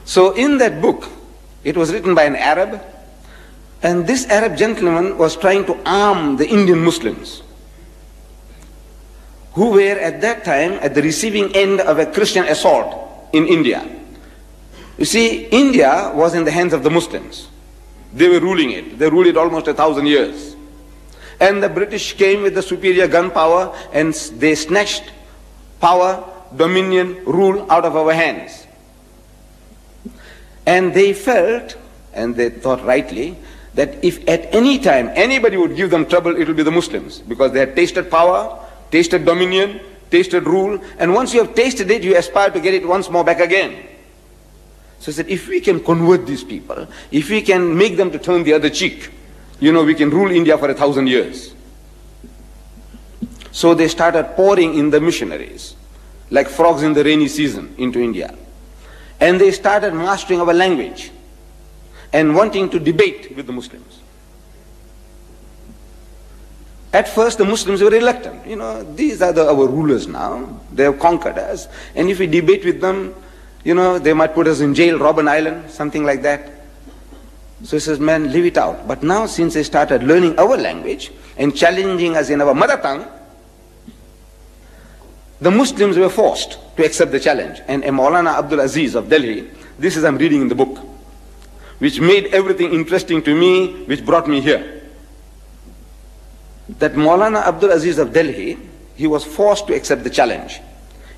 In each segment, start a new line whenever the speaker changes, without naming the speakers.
So in that book, it was written by an Arab, and this Arab gentleman was trying to arm the Indian Muslims, who were at that time at the receiving end of a Christian assault in India. You see, India was in the hands of the Muslims. They were ruling it. They ruled it almost 1,000 years. And the British came with the superior gun power, and they snatched power, dominion, rule out of our hands. And they felt, and they thought rightly, that if at any time anybody would give them trouble, it would be the Muslims, because they had tasted power, tasted dominion, tasted rule, and once you have tasted it, you aspire to get it once more back again. So he said, if we can convert these people, if we can make them to turn the other cheek, we can rule India for 1,000 years. So they started pouring in the missionaries, like frogs in the rainy season, into India. And they started mastering our language and wanting to debate with the Muslims. At first, the Muslims were reluctant. These are our rulers now. They have conquered us. And if we debate with them, they might put us in jail, Robben Island, something like that. So he says, man, leave it out. But now, since they started learning our language and challenging us in our mother tongue, the Muslims were forced to accept the challenge. And Maulana Abdul Aziz of Delhi, this is I'm reading in the book, which made everything interesting to me, which brought me here. That Maulana Abdul Aziz of Delhi, he was forced to accept the challenge.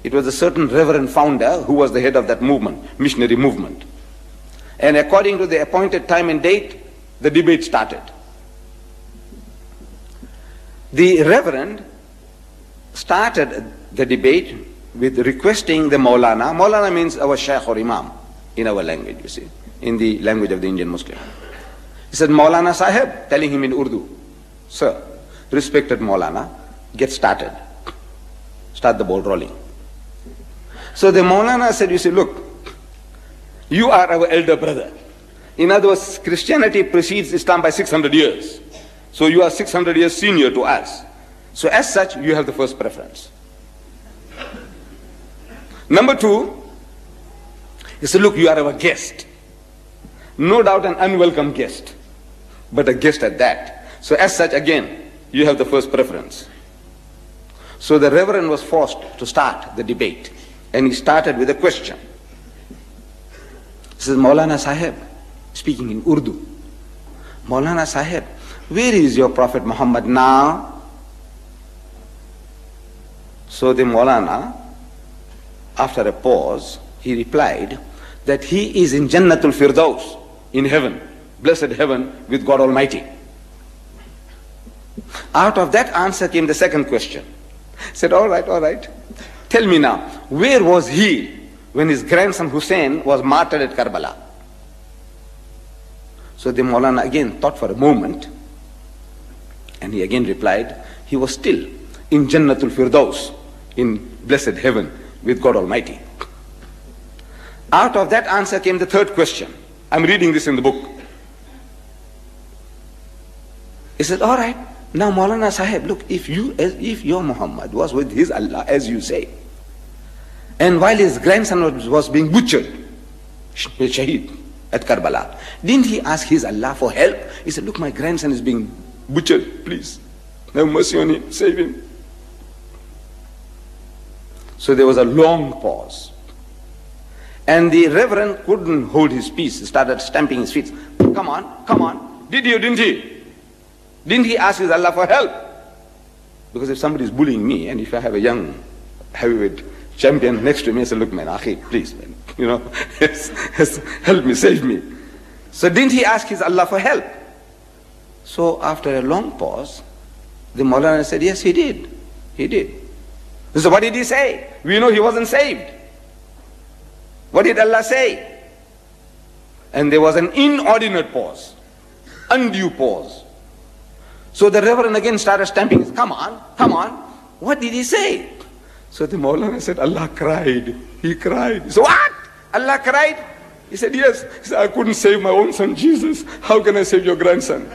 It was a certain reverend founder who was the head of that movement, missionary movement. And according to the appointed time and date, the debate started. The reverend started the debate with requesting the Maulana. Maulana means our Sheikh or Imam in our language, you see, in the language of the Indian Muslim. He said, Maulana Sahib, telling him in Urdu, sir, respected Maulana, get started. Start the ball rolling. So the Maulana said, you see, look, you are our elder brother. In other words, Christianity precedes Islam by 600 years. So you are 600 years senior to us. So as such, you have the first preference. Number two, he said, look, you are our guest. No doubt an unwelcome guest, but a guest at that. So as such, again, you have the first preference. So the reverend was forced to start the debate. And he started with a question. He says, Maulana Sahib, speaking in Urdu, Maulana Sahib, where is your Prophet Muhammad now? So the Maulana, after a pause, he replied that he is in Jannatul Firdaus, in heaven, blessed heaven with God Almighty. Out of that answer came the second question. He said, all right, tell me now, where was he when his grandson Hussein was martyred at Karbala? So the Maulana again thought for a moment, and he again replied, he was still in Jannatul Firdaus, in blessed heaven with God Almighty. Out of that answer came the third question. I'm reading this in the book. He said, all right, now Maulana Sahib, look, if your Muhammad was with his Allah, as you say, and while his grandson was being butchered, Shaheed, at Karbala, didn't he ask his Allah for help? He said, look, my grandson is being butchered, please, have mercy on him, save him. So there was a long pause. And the reverend couldn't hold his peace. He started stamping his feet. Come on. Didn't he? Didn't he ask his Allah for help? Because if somebody is bullying me, and if I have a young heavyweight champion next to me, I say, look, man, Akhi, please, man, help me, save me. So didn't he ask his Allah for help? So after a long pause, the Maulana said, yes, he did. He did. So what did he say? We know he wasn't saved. What did Allah say? And there was an inordinate pause, undue pause. So the reverend again started stamping. Come on. What did he say? So the Maulana said, Allah cried. He cried. So what? Allah cried? He said, yes. He said, I couldn't save my own son Jesus. How can I save your grandson?